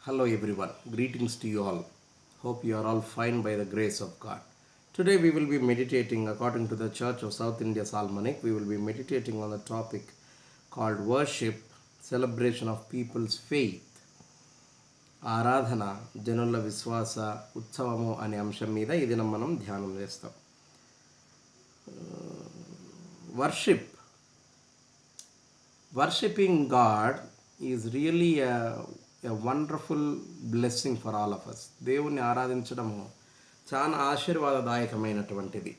Hello everyone, greetings to you all. Hope you are all fine by the grace of God. Today we will be meditating according to the Church of South India's Almanac. We will be meditating on the topic called worship, celebration of people's faith, ఆరాధన జనుల విశ్వాస ఉత్సవము అనే అంశం మీద ఈ దినం మనం ధ్యానం చేస్తాం. Worshipping God is really a wonderful blessing for all of us. దేవుణ్ణి ఆరాధించడము చాలా ఆశీర్వాదదాయకమైనటువంటిది.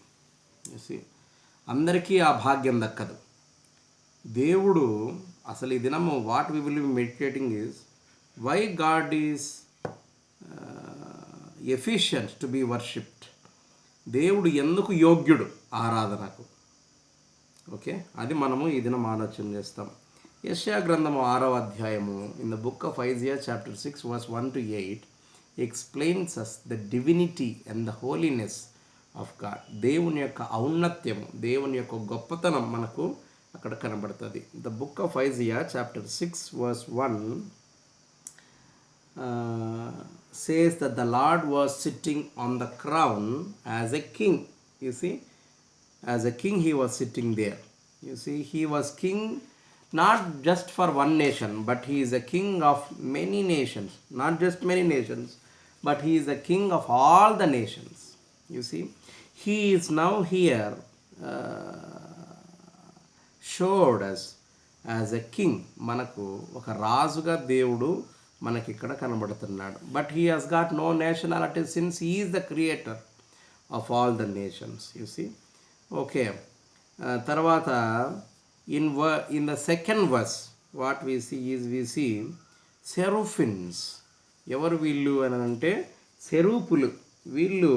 అందరికీ ఆ భాగ్యం దక్కదు. దేవుడు అసలు ఈ దినము what we will be meditating is why God is efficient to be worshipped. దేవుడు ఎందుకు యోగ్యుడు ఆరాధనకు. ఓకే, అది మనము ఈ దినం ఆలోచన చేస్తాం. యెషయా గ్రంథము 6వ అధ్యాయము in the book of Isaiah chapter 6 verse 1 to 8 explains us the divinity and the holiness of God. దేవుని యొక్క ఔన్నత్యము, దేవుని యొక్క గొప్పతనం మనకు అక్కడ కనబడుతుంది. The book of Isaiah chapter 6 verse 1 says that the Lord was sitting on the crown as a king. You see, as a king he was sitting there. You see, he was king not just for one nation, but he is a king of many nations. Not just many nations, but he is the king of all the nations. You see, he is now here showed us as a king. మనకు ఒక రాజుగా దేవుడు మనకి ఇక్కడ కనబడుతున్నాడు. But he has got no nationality since he is the creator of all the nations. You see, okay. తర్వాత in the second verse what we see seraphins. ఎవరు వీళ్ళు అని అంటే సెరూపులు. వీళ్ళు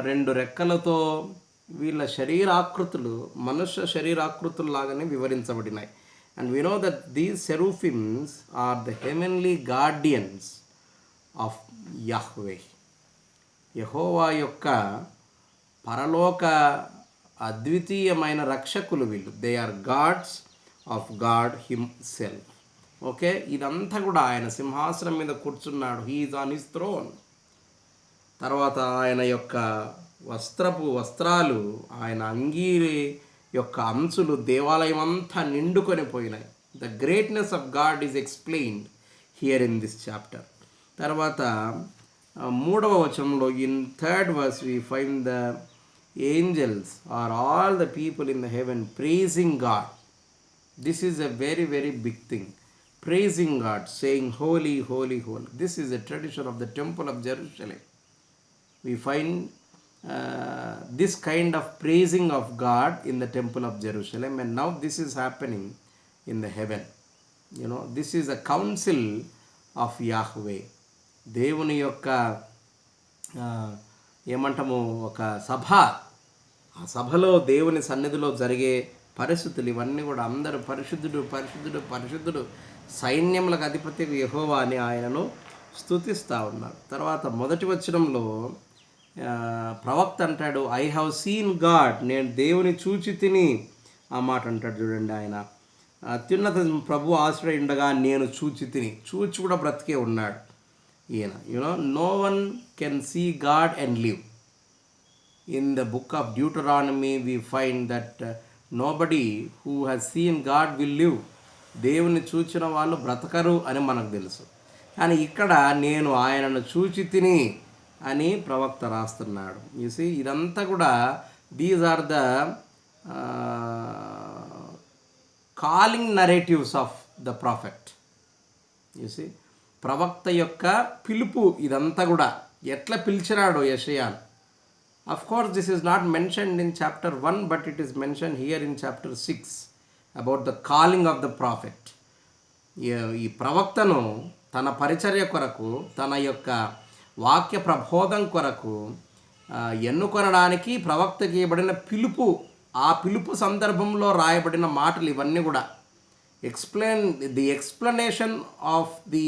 రెండు రెక్కలతో వీళ్ళ శరీరాకృతులు మనుష్య శరీరాకృతులు లాగానే వివరించబడినాయి. And we know that these seraphims are the heavenly guardians of Yahweh. యెహోవా యొక్క పరలోక అద్వితీయమైన రక్షకులు వీళ్ళు. They are gods of God himself. Okay, ఇదంతా కూడా ఆయన సింహాసనం మీద కూర్చున్నాడు. He is on his throne. తర్వాత ఆయన యొక్క వస్త్రాలు, ఆయన అంగీ యొక్క అంచులు దేవాలయం అంతా నిండుకొని పోయినాయి. The greatness of God is explained here in this chapter. తర్వాత 3వ వచనంలో in third verse we find the angels are all the people in the heaven praising God. This is a very, very big thing. Praising God, saying holy, holy, holy. This is a tradition of the temple of Jerusalem. We find this kind of praising of God in the temple of Jerusalem, and now this is happening in the heaven. You know, this is a council of Yahweh. దేవుని యొక్క ఏమంటాము, ఒక సభ. ఆ సభలో దేవుని సన్నిధిలో జరిగే పరిస్థితులు ఇవన్నీ కూడా అందరూ పరిశుద్ధుడు పరిశుద్ధుడు పరిశుద్ధుడు సైన్యములకు అధిపతి యెహోవా అని ఆయనను స్తుతిస్తూ ఉన్నారు. తర్వాత మొదటి వచనంలో ప్రవక్త అంటాడు, ఐ హ్యావ్ సీన్ గాడ్. నేను దేవుని చూచి తిని. ఆ మాట అంటాడు చూడండి. ఆయన అత్యున్నత ప్రభు ఆశ్రయ ఉండగా నేను చూచి తిని. చూచి కూడా బ్రతికే ఉన్నాడు ఈయన. You know, no one can see God and live. In the book of Deuteronomy we find that nobody who has seen God will live. దేవుని చూచిన వాళ్ళు బ్రతకరు అని మనకు తెలుసు. కానీ ఇక్కడ నేను ఆయనను చూచి తిని అని ప్రవక్త రాస్తున్నాడు. యు సీ, ఇదంతా కూడా these are the calling narratives of the prophet. You see, ప్రవక్త యొక్క పిలుపు ఇదంతా కూడా. ఎట్లా పిలిచినాడో యెషయాను. Of course, this is not mentioned in chapter 1, but it is mentioned here in chapter 6 about the calling of the prophet. ఈ ప్రవక్తను తన పరిచర్య కొరకు, తన యొక్క వాక్య ప్రబోధం కొరకు ఎన్నుకొనడానికి ప్రవక్తకి ఇవ్వబడిన పిలుపు, ఆ పిలుపు సందర్భంలో రాయబడిన మాటలు ఇవన్నీ కూడా explanation of the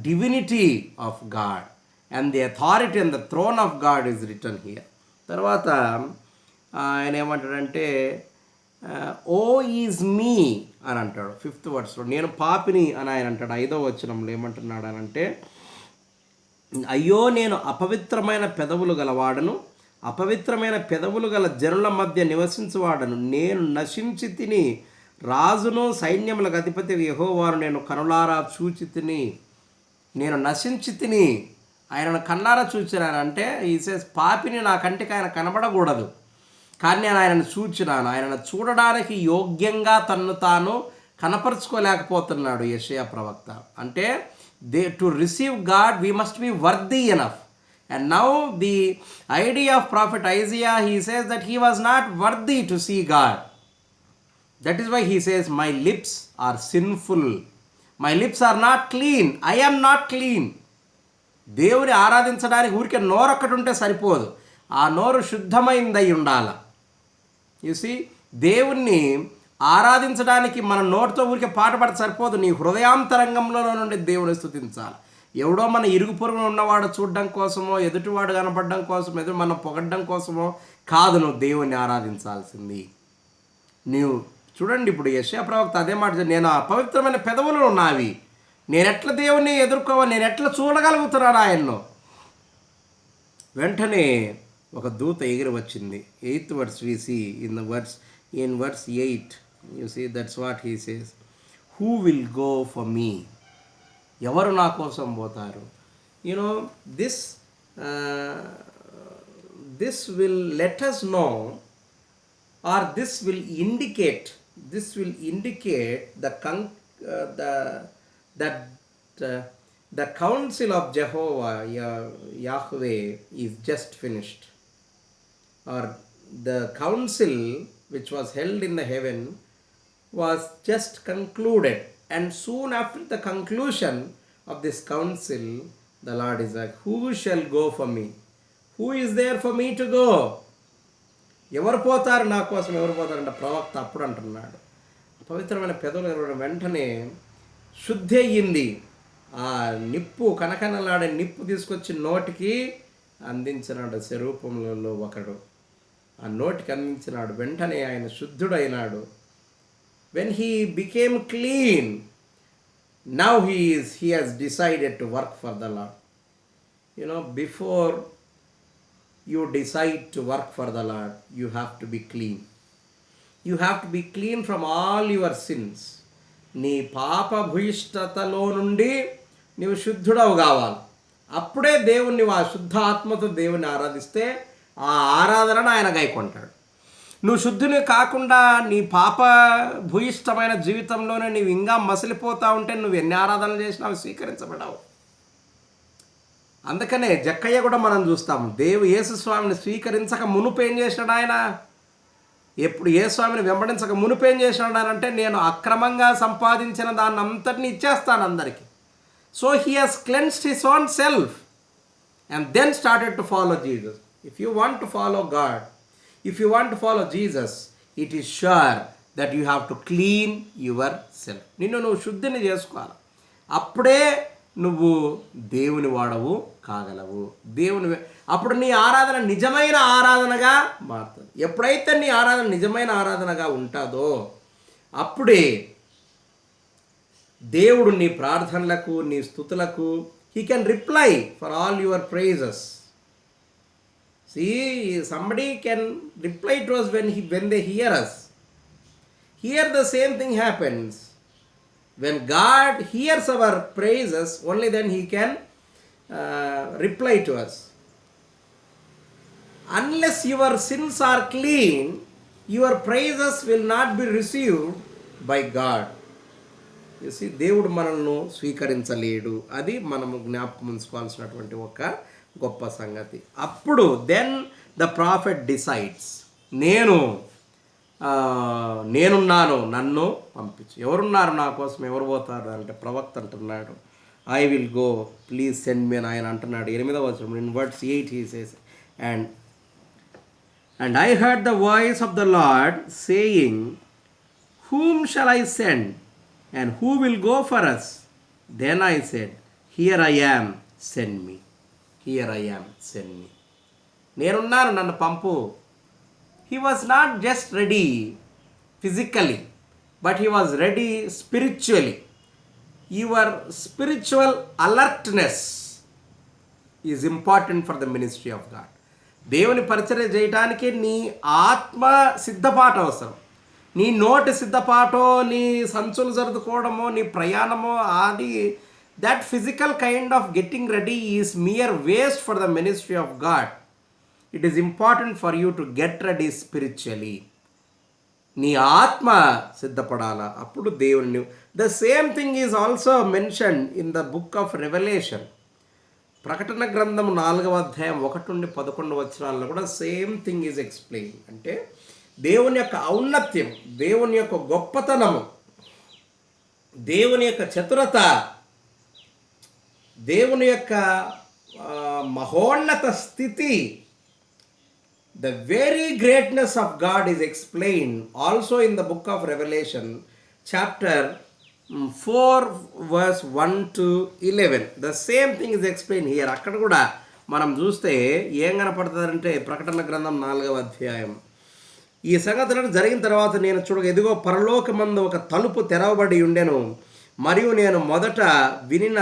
divinity of God and the authority and the throne of God is written here. తర్వాత ఆయన ఏమంటాడంటే ఓ ఈజ్ మీ అని అంటాడు 5th వర్స్లో. నేను పాపిని అని ఆయన అంటాడు. 5వ వచనంలో ఏమంటున్నాడు అని అంటే, అయ్యో నేను అపవిత్రమైన పెదవులు గలవాడను, అపవిత్రమైన పెదవులు గల జనుల మధ్య నివసించువాడను, నేను నశించి తిని, రాజును సైన్యములకు అధిపతి యెహోవాను నేను కనులారా చూచి తిని. నేను నశించి తిని, ఆయనను కన్నారా చూచినానంటే ఈ సేస్ పాపిని నా కంటికి ఆయన కనబడకూడదు, కానీ నేను ఆయనను చూచినాను. ఆయనను చూడడానికి యోగ్యంగా తన్ను తాను కనపరుచుకోలేకపోతున్నాడు యెషయా ప్రవక్త. అంటే to receive God we must be worthy enough. And now the idea of prophet Isaiah, he says that he was not worthy to see God. That is why he says, my lips are sinful. My lips are not clean. I am not clean. దేవుని ఆరాధించడానికి ఊరికే నోరు ఒక్కటి ఉంటే సరిపోదు, ఆ నోరు శుద్ధమైందై ఉండాలి. చూసి దేవుణ్ణి ఆరాధించడానికి మన నోటితో ఊరికే పాట పాడితే సరిపోదు, నీ హృదయాంతరంగంలో నుండి దేవుని స్తుతించాలి. ఎవడో మన ఇరుగు పొరుగున ఉన్నవాడు చూడడం కోసమో, ఎదుటివాడు కనపడడం కోసమో, ఎదురు మనం పొగడ్డం కోసమో కాదు నువ్వు దేవుణ్ణి ఆరాధించాల్సింది. నీవు చూడండి, ఇప్పుడు యెషయా ప్రవక్త అదే మాట, నేను అపవిత్రమైన పెదవులు నావి, నేను ఎట్లా దేవుణ్ణి ఎదుర్కోవాలి, నేను ఎట్లా చూడగలుగుతున్నాను ఆయన్ను. వెంటనే ఒక దూత ఎగిరి వచ్చింది. 8th verse we see in verse 8 you see that's what he says, who will go for me. ఎవరు నా కోసం పోతారు? this will let us know, or this will indicate the council of Jehovah Yahweh is just finished, or the council which was held in the heaven was just concluded. And soon after the conclusion of this council, the Lord is like, who shall go for me? Who is there for me to go? ఎవరు పోతారు నా కోసం, ఎవరు పోతారంటే ప్రవక్త అప్పుడు అంటున్నాడు, పవిత్రమైన పెదవులు వెంటనే శుద్ధి అయ్యింది. ఆ నిప్పు, కనకనలాడే నిప్పు తీసుకొచ్చి నోటికి అందించినాడు స్వరూపంలో ఒకడు. ఆ నోటికి అందించినాడు. వెంటనే ఆయన శుద్ధుడైనాడు. When he became clean, now he has decided to work for the Lord. Before you decide to work for the Lord, you have to be clean. You have to be clean from all your sins. నీ పాప భూయిష్టతలో నుండి నీవు శుద్ధుడవు కావాలి. అప్పుడే దేవుణ్ణి, ఆ శుద్ధ ఆత్మతో దేవుణ్ణి ఆరాధిస్తే ఆ ఆరాధనను ఆయన గైకొంటాడు. నువ్వు శుద్ధుని కాకుండా నీ పాప భూయిష్టమైన జీవితంలోనే నీవు ఇంకా మసిలిపోతూ ఉంటే నువ్వు ఎన్ని ఆరాధనలు చేసినా అవి స్వీకరించబడవు. అందుకనే జక్కయ్య కూడా మనం చూస్తాం, యేసు స్వామిని స్వీకరించక మునుపు ఏం చేసినాడు ఆయన? ఎప్పుడు యేసు స్వామిని వెంబడించక మునుపు ఏం చేసినాడు అని అంటే, నేను అక్రమంగా సంపాదించిన దాన్ని అంతటిని ఇచ్చేస్తాను అందరికీ. So he has cleansed his own self and then started to follow Jesus. If you want to follow God, if you want to follow Jesus, it is sure that you have to clean yourself. నువ్వు శుద్ధిని చేసుకోవాలి. అప్పుడే నువ్వు దేవుని వాడవు కాగలవు. అప్పుడు నీ ఆరాధన నిజమైన ఆరాధనగా మారుతుంది. ఎప్పుడైతే నీ ఆరాధన నిజమైన ఆరాధనగా ఉంటుందో అప్పుడే దేవుడు నీ ప్రార్థనలకు, నీ స్తుతులకు he can reply for all your praises. See, somebody can reply to us when they hear us. Here the same thing happens. When God hears our praises, only then he can reply to us. Unless your sins are clean, your praises will not be received by God. You see, దేవుడు మనల్ని స్వీకరించలేడు. అది మనము జ్ఞాపకం ఉంచుకోవాల్సినటువంటి ఒక గొప్ప సంగతి. అప్పుడు then the prophet decides, నేనున్నాను, నన్ను పంపించు. ఎవరున్నారు నా కోసం, ఎవరు పోతారు అంటే ప్రవక్త అంటున్నాడు, I will go, please send me అని ఆయన అంటున్నాడు. 8వ వచనం in verse 8 he says, and I heard the voice of the Lord saying, whom shall I send, and who will go for us? Then I said, here I am, send me. Here I am, send me. నేనున్నాను, నన్ను పంపు. He was not just ready physically, but he was ready spiritually. Your spiritual alertness is important for the ministry of God. దేవుని పరిచర్య చేయడానికి నీ ఆత్మ సిద్ధపాటు అవసరం. నీ నోటి సిద్ధపాటో, నీ సంచులు సర్దుకోవడమో, నీ ప్రయాణమో, అది that physical kind of getting ready is mere waste for the ministry of God. It is important for you to get ready spiritually. నీ ఆత్మ సిద్ధపడాలా, అప్పుడు దేవుని. The same thing is also mention in the book of revolution. ప్రకటన గ్రంథం 4వ అధ్యాయం 1-11 కూడా same thing is explain. అంటే దేవుని యొక్క ఔన్నత్యం, దేవుని యొక్క గొప్పతనము, దేవుని యొక్క చతురత, దేవుని యొక్క మహోన్నత స్థితి, the very greatness of God is explained also in the book of Revelation, chapter 4, verse 1-11. The same thing is explained here. అక్కడ కూడా మనం చూస్తే ఏం కనపడుతుందంటే, ప్రకటన గ్రంథం 4వ అధ్యాయం, ఈ సంగతులను జరిగిన తర్వాత నేను చూడగా, ఎదుగో పరలోకమందు ఒక తలుపు తెరవబడి ఉండెను, మరియు నేను మొదట వినిన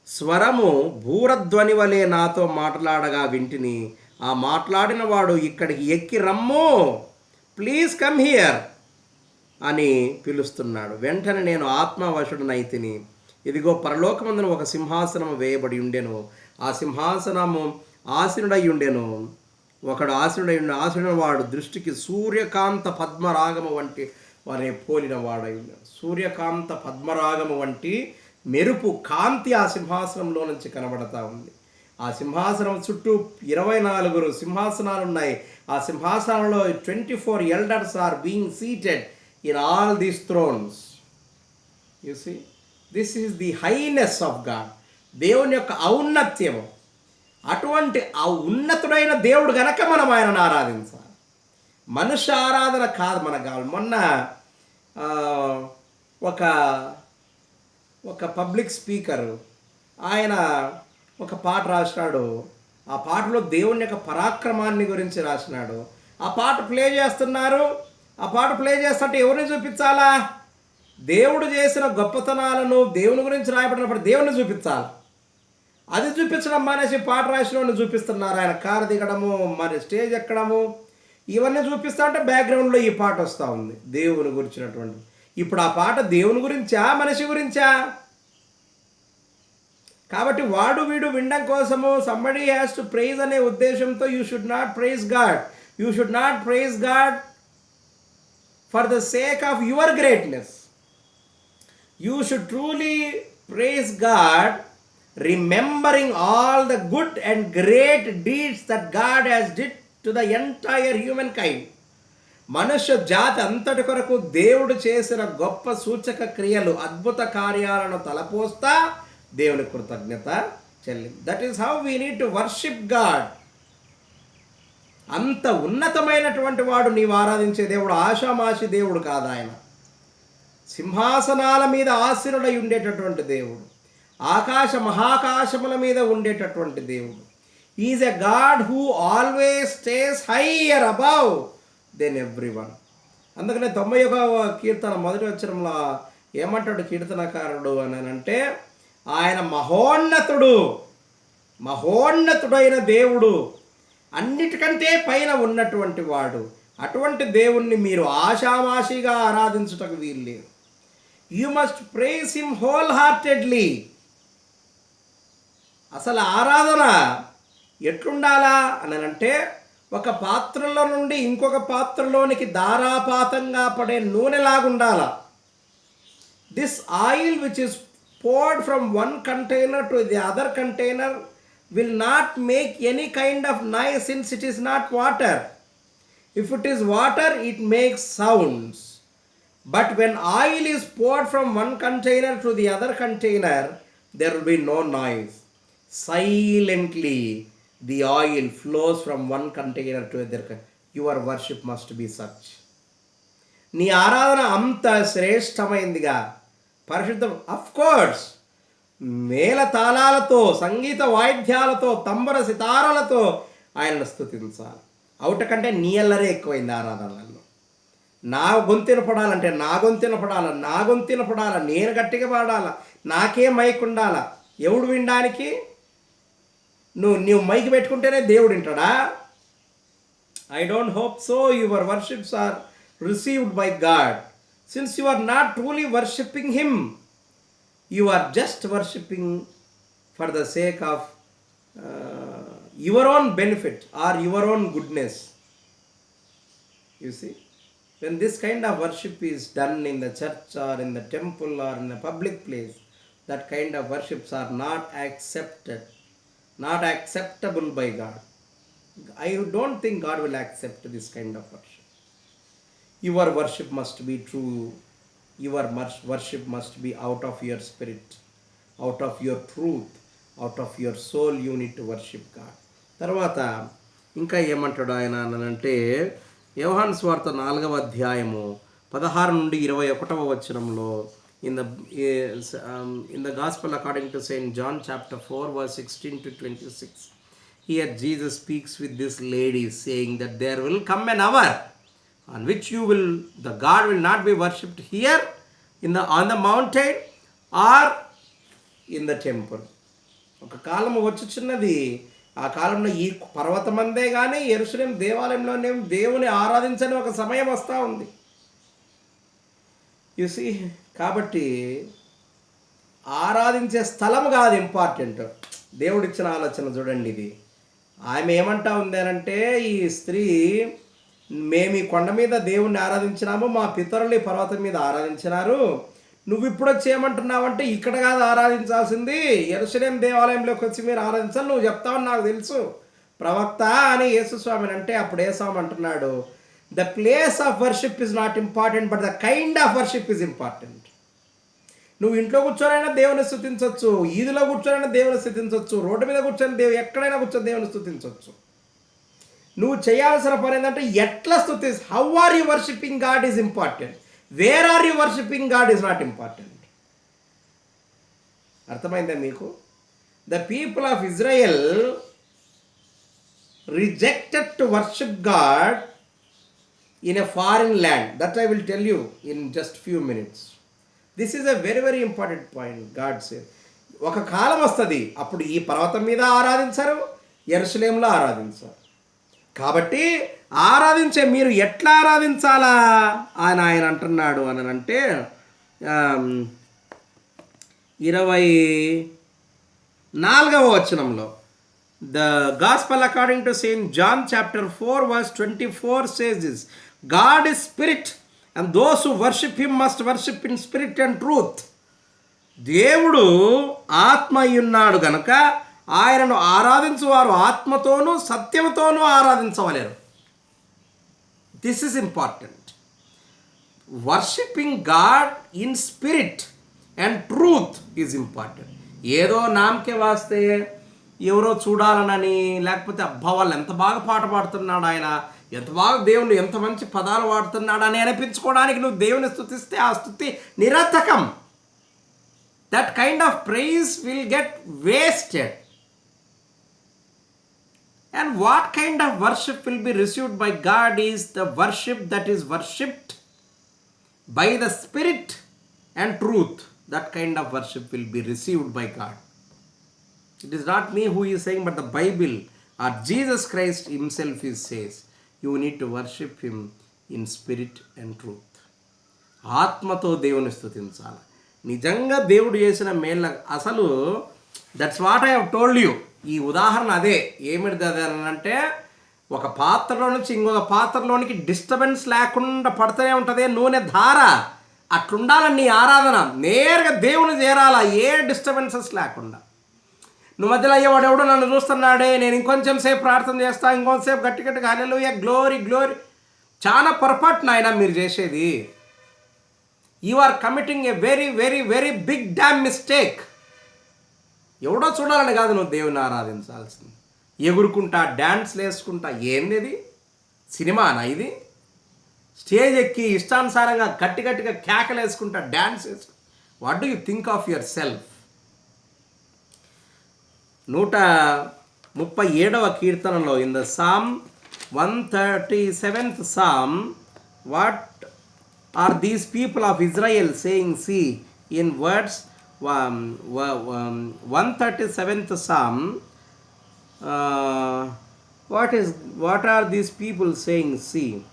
స్వరము భూరధ్వని వలె నాతో మాట్లాడగా వింటిని. ఆ మాట్లాడిన వాడు, ఇక్కడికి ఎక్కి రమ్ము, ప్లీజ్ కమ్ హియర్ అని పిలుస్తున్నాడు. వెంటనే నేను ఆత్మవశుడనైతిని. ఇదిగో పరలోకమందున ఒక సింహాసనము వేయబడి ఉండెను. ఆ సింహాసనము ఆసీనుడై ఉండెను. ఒకడు ఆసీనుడైన వాడు దృష్టికి సూర్యకాంత పద్మరాగము వంటి వారే పోలిన వాడై ఉండెను. సూర్యకాంత పద్మరాగము వంటి మెరుపు కాంతి ఆ సింహాసనంలో నుంచి కనబడతా ఉంది. ఆ సింహాసనం చుట్టూ 24 సింహాసనాలు ఉన్నాయి. ఆ సింహాసనంలో 24 elders are being seated in all these thrones. You see, this is the highness of God. దేవుని యొక్క ఔన్నత్యము. అటువంటి ఆ ఉన్నతుడైన దేవుడు గనక మనం ఆయనను ఆరాధించాలి. మనుష్య ఆరాధన కాదు మనకు కావాలి. మొన్న ఒక పబ్లిక్ స్పీకరు ఆయన ఒక పాట రాసినాడు. ఆ పాటలో దేవుని యొక్క పరాక్రమాన్ని గురించి రాసినాడు. ఆ పాట ప్లే చేస్తున్నారు. ఆ పాట ప్లే చేస్తుంటే ఎవరిని చూపించాలా? దేవుడు చేసిన గొప్పతనాలను, దేవుని గురించి రాయబడినప్పుడు దేవుని చూపించాలి. అది చూపించడం మానేసి పాట రాసిన చూపిస్తున్నారు. ఆయన కారు దిగడము, మరి స్టేజ్ ఎక్కడము, ఇవన్నీ చూపిస్తా ఉంటే బ్యాక్గ్రౌండ్లో ఈ పాట వస్తూ ఉంది దేవుని గురించినటువంటి. ఇప్పుడు ఆ పాట దేవుని గురించా, మనిషి గురించా? కాబట్టి వాడు వీడు వినడం కోసము సంబడీ హ్యాస్ టు ప్రైజ్ అనే ఉద్దేశంతో you should not praise God. You should not praise God for the sake of your greatness. You should truly praise God remembering all the good and great deeds that God has did to the entire humankind. మనుష్య జాతి అంతటి కొరకు దేవుడు చేసిన గొప్ప సూచక క్రియలు, అద్భుత కార్యాలను తలపోస్తా దేవుని కృతజ్ఞత చెల్లింపు. That is how we need to worship God. అంత ఉన్నతమైనటువంటి వాడు నీవు ఆరాధించే దేవుడు. ఆషామాషి దేవుడు కాదు ఆయన. సింహాసనాల మీద ఆసీనుడై ఉండేటటువంటి దేవుడు, ఆకాశ మహాకాశముల మీద ఉండేటటువంటి దేవుడు. Is a God who always stays higher above than everyone. అందుకనే 91వ కీర్తన 1వ వచనంలో ఏమంటాడు కీర్తనకారుడు అని అంటే, ఆయన మహోన్నతుడైన దేవుడు, అన్నిటికంటే పైన ఉన్నటువంటి వాడు. అటువంటి దేవుణ్ణి మీరు ఆషామాషిగా ఆరాధించుటకు వీల్లేదు. You must praise him wholeheartedly. అసలు ఆరాధన ఎట్లుండాలా అని అంటే, ఒక పాత్రలో నుండి ఇంకొక పాత్రలోనికి ధారాపాతంగా పడే నూనెలాగుండాలా. This oil which is poured from one container to the other container will not make any kind of noise, since it is not water. If it is water, it makes sounds. But when oil is poured from one container to the other container, there will be no noise. Silently the oil flows from one container to another. Your worship must be such. నీ ఆరాధన అంత శ్రేష్టమైందిగా, పరిశుద్ధం. Of course Mela తాళాలతో, సంగీత వాయిద్యాలతో, తంబర సితారాలతో ఆయనను స్తుతించాలి. అవుట కంటే నీ అల్లరే ఎక్కువైంది ఆరాధనలలో. నా గొంతున పడాలంటే నా గొంతున పడాలా, నేను గట్టిగా పాడాలా, నాకే మైక్ ఉండాలా. ఎవడు వినడానికి? నువ్వు మైక్ పెట్టుకుంటేనే దేవుడు వింటాడా? I don't hope so your worships are received by God. Since you are not truly worshipping him, you are just worshipping for the sake of your own benefit or your own goodness. You see, when this kind of worship is done in the church or in the temple or in a public place, that kind of worships are not acceptable by God. I don't think God will accept this kind of worship. Your worship must be true. Your worship must be out of your spirit, out of your truth, out of your soul. You need to worship God. తర్వాత ఇంకా ఏమంటాడు ఆయన అంటే, యోహాను సువార్త 4వ అధ్యాయము 16 నుండి 21వ వచనంలో, in the gospel according to Saint John chapter 4 verse 16 to 26, here Jesus speaks with this lady saying that there will come an hour on which the God will not be worshipped here on the mountain or in the temple. ఒక కాలము వచ్చుచున్నది, ఆ కాలంలో ఈ పర్వతమందే కానీ యెరూషలేం దేవాలయంలోనే దేవుని ఆరాధించని ఒక సమయం వస్తూ ఉంది. యూసీ, కాబట్టి ఆరాధించే స్థలం కాదు ఇంపార్టెంట్. దేవుడిచ్చిన ఆలోచన చూడండి ఇది. ఆమె ఏమంటా ఉంది అంటే, ఈ స్త్రీ, మేము ఈ కొండ మీద దేవుణ్ణి ఆరాధించినాము, మా పితరులు ఈ పర్వతం మీద ఆరాధించినారు, నువ్వు ఇప్పుడు వచ్చి ఏమంటున్నావంటే ఇక్కడ కాదు ఆరాధించాల్సింది, యెరూషలేం దేవాలయంలోకి వచ్చి మీరు ఆరాధించాలి నువ్వు చెప్తావని నాకు తెలుసు ప్రవక్త అని యేసుస్వామిని అంటే, అప్పుడు యేసుస్వామి అంటున్నాడు, the place of worship is not important, but the kind of worship is important. నువ్వు ఇంట్లో కూర్చొనైనా దేవుని స్తుతించవచ్చు, ఈదులో కూర్చొనైనా దేవుని స్తుతించవచ్చు, రోడ్డు మీద కూర్చొని ఎక్కడైనా కూర్చొని దేవుని స్తుతించవచ్చు. నువ్వు చేయాల్సిన పని ఏంటంటే ఎట్లా how are you worshipping God is important. Where are you worshipping God is not important. అర్థమైందా మీకు? The people of Israel rejected to worship God in a foreign land. That I will tell you in just few minutes. This is a very very important point. God said ఒక కాలం వస్తుంది, అప్పుడు ఈ పర్వతం మీద ఆరాధించరు, యెరూషలేంలో ఆరాధించారు. కాబట్టి ఆరాధించే మీరు ఎట్లా ఆరాధించాలా అని ఆయన అంటున్నాడు అని అంటే, 24వ వచనంలో, the gospel according to Saint John chapter 4 verse 24 says this, God is spirit and those who worship him must worship in spirit and truth. దేవుడు ఆత్మ అయ్యున్నాడు గనక ఆయనను ఆరాధించువారు ఆత్మతోనూ సత్యముతోనూ ఆరాధించవలేరు. This is important. Worshipping God in spirit and truth is important. ఏదో నామకే వాస్తే ఎవరో చూడాలనని, లేకపోతే అబ్బా వాళ్ళు ఎంత బాగా పాట పాడుతున్నాడు, ఆయన ఎంత బాగా దేవుని ఎంత మంచి పదాలు వాడుతున్నాడు అని అనిపించుకోవడానికి నువ్వు దేవుని స్తుతిస్తే ఆ స్తుతి నిరర్థకం. That kind of praise will get wasted. And what kind of worship will be received by God is the worship that is worshipped by the Spirit and truth. That kind of worship will be received by God. It is not me who is saying, but the Bible or Jesus Christ himself says, you need to worship him in spirit and truth. ఆత్మతో దేవుని స్తుతించాలి. నిజంగా దేవుడు చేసిన మేళ్ళ అసలు that's what I have told you. ఈ ఉదాహరణ అదే. ఏమిటి అంటే, ఒక పాత్రలో నుంచి ఇంకొక పాత్రలోనికి డిస్టర్బెన్స్ లేకుండా పడుతూనే ఉంటుంది నూనె ధార. అట్లుండాలని నీ ఆరాధన నేరుగా దేవుని చేరాలా, ఏ డిస్టర్బెన్సెస్ లేకుండా. నువ్వు మధ్యలో అయ్యేవాడు ఎవడో నన్ను చూస్తున్నాడే, నేను ఇంకొంచెం సేపు ప్రార్థన చేస్తా, ఇంకొంచెంసేపు గట్టి గట్టిగా హల్లెలూయా గ్లోరీ గ్లోరీ. చాలా పొరపాటు నాయన మీరు చేసేది. You are committing a very very very big damn mistake. ఎవడో చూడాలని కాదు నువ్వు దేవుని ఆరాధించాల్సింది. ఎగురుకుంటా డ్యాన్స్లు వేసుకుంటా ఏంది సినిమానా ఇది? స్టేజ్ ఎక్కి ఇష్టానుసారంగా గట్టి గట్టిగా కేకలు వేసుకుంటా డ్యాన్స్ వేసుకుంటా. What do you think of yourself? 137వ కీర్తనలో in the psalm 137th psalm, what are these people of Israel saying, see, in words 137th Psalm, uh, what are these people saying? See,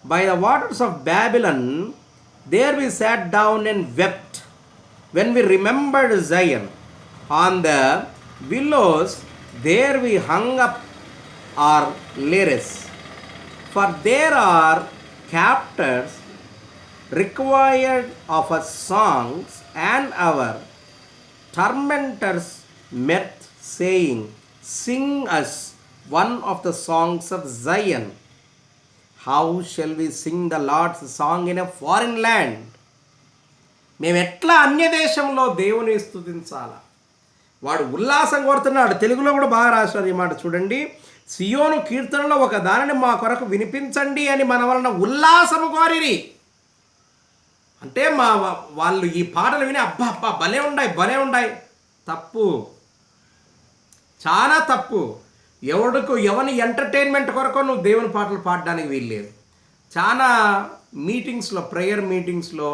by the waters of Babylon, there we sat down and wept when we remembered Zion. On the willows, there we hung up our lyres. For there are captors required of us songs, and our tormentors met, saying, sing us one of the songs of Zion. How shall we sing the Lord's song in a foreign land? మేము ఎట్లా అన్య దేశంలో దేవుని స్తుతించాలా? వాడు ఉల్లాసం కోరుతున్నాడు. తెలుగులో కూడా బాగా రాశారు ఈ మాట చూడండి. సియోను కీర్తనలో ఒక దానిని మా కొరకు వినిపించండి అని మన వలన ఉల్లాసము కోరిరి. అంటే వాళ్ళు ఈ పాటలు విని అబ్బా అబ్బా భలే ఉన్నాయి. తప్పు, చాలా తప్పు. ఎవని ఎంటర్టైన్మెంట్ కొరకు నువ్వు దేవుని పాటలు పాడడానికి వీల్లేదు. చాలా మీటింగ్స్లో, ప్రేయర్ మీటింగ్స్లో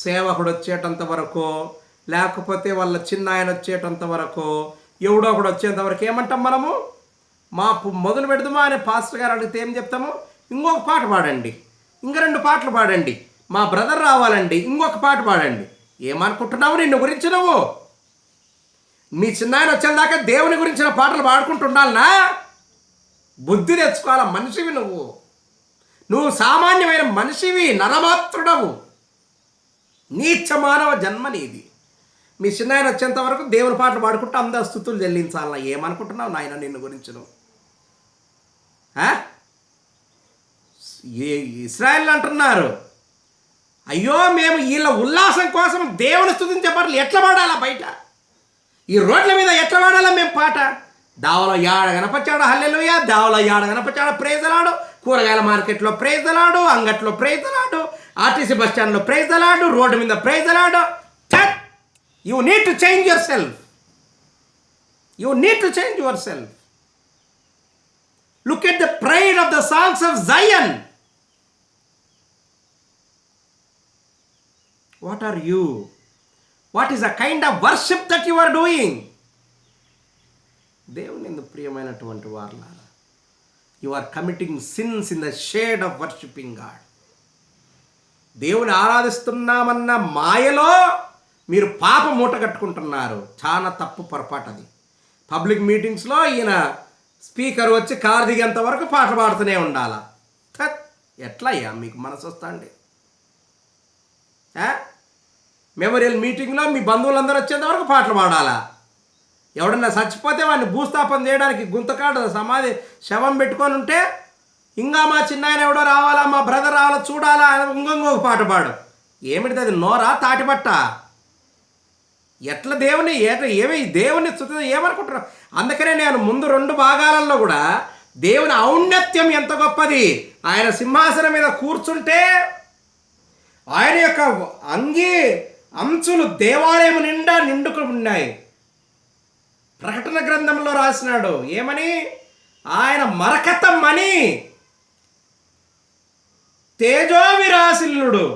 సేవకుడు వచ్చేటంత వరకు, లేకపోతే వాళ్ళ చిన్న ఆయన వచ్చేటంత వరకు, ఎవడో ఒకడు వచ్చేంత వరకు ఏమంటాం మనము? మొదలు పెడదామా అని పాస్టర్ గారు అడిగితే ఏం చెప్తాము? ఇంకొక పాట పాడండి, ఇంక 2 పాటలు పాడండి, మా బ్రదర్ రావాలండి, ఇంకొక పాట పాడండి. ఏమనుకుంటున్నావు నిన్ను గురించి? నువ్వు మీ చిన్న ఆయన వచ్చేదాకా దేవుని గురించిన పాటలు పాడుకుంటుండాలనా? బుద్ధి తెచ్చుకోవాలా. మనిషివి నువ్వు సామాన్యమైన మనిషివి, నరమాత్రుడవు. నీచ మానవ జన్మ నీది. మీ చిన్న ఆయన వచ్చేంత వరకు దేవుని పాటలు పాడుకుంటూ అందరు స్తుతులు చెల్లించాలన్నా? ఏమనుకుంటున్నావు నాయన నిన్ను గురించి నువ్వు? ఇశ్రాయేల్ అంటున్నారు, అయ్యో మేము వీళ్ళ ఉల్లాసం కోసం దేవుని స్తుతించే పాటలు ఎట్లా పాడాలా? బయట ఈ రోడ్ల మీద ఎట్లా పాడాలా మేము పాట? దావలో యాడ గణపచ్చాడు హల్లెలూయా, దావలో యాడ గణపచ్చాడు ప్రైజలాడు, కూరగాయల మార్కెట్లో ప్రైజలాడు, అంగట్లో ప్రైజలాడు, ఆర్టీసీ బస్ స్టాండ్లో ప్రైజలాడు, రోడ్డు మీద ప్రైజలాడు. You need to change yourself. Look at the pride of the songs of Zion. What are you? What is the kind of worship that you are doing? దేవుని యందు ప్రియమైనటువంటి వారలారా, you are committing sins in the shade of worshiping God. దేవుని ఆరాధిస్తున్నామన్న మాయలో మీరు పాప మూట కట్టుకుంటున్నారు. చాలా తప్పు, పొరపాటు అది. పబ్లిక్ మీటింగ్స్లో ఈయన స్పీకర్ వచ్చి కారు దిగేంత వరకు పాటలు పాడుతూనే ఉండాలా? ఎట్లయ్యా మీకు మనసు వస్తాండి? మెమోరియల్ మీటింగ్లో మీ బంధువులందరూ వచ్చేంత వరకు పాటలు పాడాలా? ఎవడన్నా చచ్చిపోతే వాడిని భూస్థాపన చేయడానికి గుంతకాడ సమాధి శవం పెట్టుకొని ఉంటే ఇంకా మా చిన్నాయన ఎవడో రావాలా, మా బ్రదర్ రావాలా చూడాలా, ఇంకొక పాట పాడు. ఏమిటి అది? నోరా తాటిపట్ట? ఎట్లా దేవుని దేవుని స్తుతి ఏమనుకుంటున్నావు? అందుకనే నేను ముందు 2 భాగాలలో కూడా దేవుని ఔన్నత్యం ఎంత గొప్పది. ఆయన సింహాసనం మీద కూర్చుంటే ఆయన యొక్క అంగీ అంచులు దేవాలయం నిండా నిండుకు ఉన్నాయి. ప్రకటన గ్రంథంలో రాసినాడు ఏమని? ఆయన మరకతమణి, తేజోవిరాసిల్లుడు.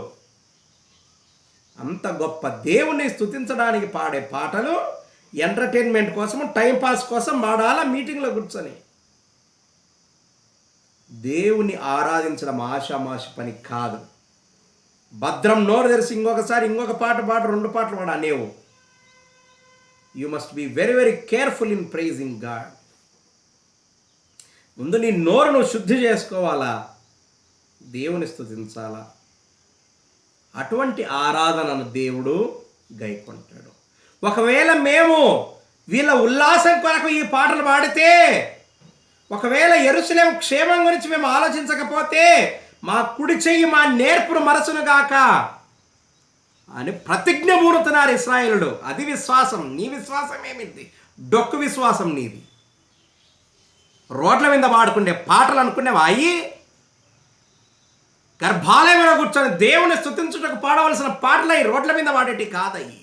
అంత గొప్ప దేవుణ్ణి స్తుతించడానికి పాడే పాటలు ఎంటర్టైన్మెంట్ కోసం, టైంపాస్ కోసం పాడాలా మీటింగ్లో కూర్చొని? దేవుని ఆరాధించడం ఆషామాషి పని కాదు. భద్రం నోరు తెరిచి ఇంకొకసారి ఇంకొక పాట 2 పాటలు పాడు అనేవు. You must be very very careful in praising God. ముందు నీ నోరు నువ్వు శుద్ధి చేసుకోవాలా, దేవుని స్తుతించాలా. అటువంటి ఆరాధనను దేవుడు గైకొంటాడు. ఒకవేళ మేము వీళ్ళ ఉల్లాసం కొరకు ఈ పాటలు పాడితే, ఒకవేళ యెరూషలేము క్షేమం గురించి మేము ఆలోచించకపోతే, మా కుడి చెయ్యి మా నేర్పును మరచును గాక అని ప్రతిజ్ఞ మూడుతున్నారు ఇశ్రాయేలుడు. అది విశ్వాసం. నీ విశ్వాసం ఏమిటి? డొక్కు విశ్వాసం నీది. రోడ్ల మీద పాడుకునే పాటలు అనుకునేవా? అయ్యి గర్భాలయంలో కూర్చొని దేవుని స్తుతించుటకు పాడవలసిన పాటలు అయ్యి రోడ్ల మీద పాడేటి కాదయ్యి.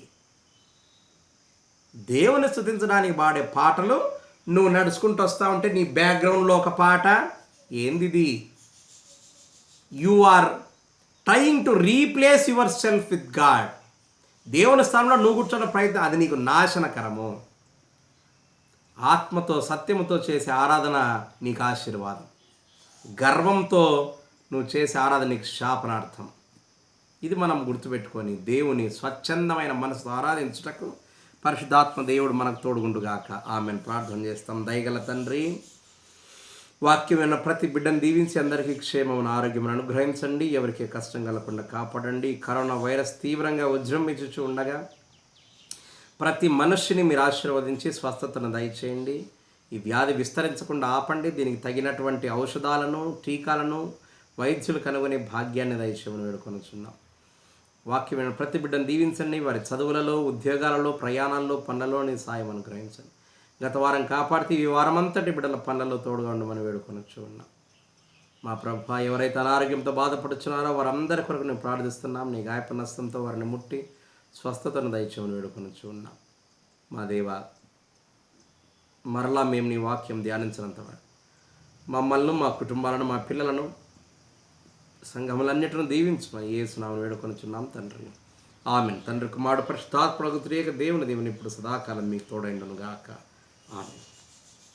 దేవుని స్తుతించడానికి పాడే పాటలు నువ్వు నడుచుకుంటూ వస్తూ ఉంటే నీ బ్యాక్గ్రౌండ్లో ఒక పాట. ఏంది? You are trying to replace yourself with God. దేవుని స్థానంలో నువ్వు కూర్చున్న ప్రయత్నం అది నీకు నాశనకరము. ఆత్మతో సత్యముతో చేసే ఆరాధన నీకు ఆశీర్వాదం. గర్వంతో నువ్వు చేసే ఆరాధన నీకు శాపనార్థం. ఇది మనం గుర్తుపెట్టుకొని దేవుని స్వచ్ఛందమైన మనసుతో ఆరాధించుటకు పరిశుద్ధాత్మ దేవుడు మనకు తోడుగుండుగాక. ఆమెను ప్రార్థన చేస్తాం. దయగల తండ్రి, వాక్యమైన ప్రతి బిడ్డను దీవించి అందరికీ క్షేమమైన ఆరోగ్యమును అనుగ్రహించండి. ఎవరికి కష్టం కలగకుండా కాపాడండి. కరోనా వైరస్ తీవ్రంగా ఉజృంభించుచు ఉండగా ప్రతి మనుష్యుని మీరు ఆశీర్వదించి స్వస్థతను దయచేయండి. ఈ వ్యాధి విస్తరించకుండా ఆపండి. దీనికి తగినటువంటి ఔషధాలను, టీకాలను వైద్యులు కనుగొనే భాగ్యాన్ని దయచేయమని వేడుకొనుచున్నాం. వాక్యమైన ప్రతి బిడ్డను దీవించండి. వారి చదువులలో, ఉద్యోగాలలో, ప్రయాణాల్లో, పనులలో నీ సాయం అనుగ్రహించండి. గత వారం కాపాడితే ఈ వారమంతటి బిడ్డల పనులలో తోడుగా ఉండమని వేడుకొనొచ్చు ఉన్నాం. మా ప్రభా, ఎవరైతే అనారోగ్యంతో బాధపడుచున్నారో వారందరి కొరకు నేను ప్రార్థిస్తున్నాం. నీ గాయపనస్తంతో వారిని ముట్టి స్వస్థతను దయచేయమని వేడుకొనొచ్చు ఉన్నాం. మా దేవ, మరలా మేము నీ వాక్యం ధ్యానించినంత వరకు మమ్మల్ని, మా కుటుంబాలను, మా పిల్లలను, సంఘములన్నిటిని దీవించమని యేసు నామమున వేడుకొనుచున్నాం తండ్రి. ఆమేన్. తండ్రి, కుమారుడు, పరిశుద్ధాత్మ త్రియేక దేవుని ఇప్పుడు సదాకాలం మీకు తోడైండును గాక. ఆమేన్.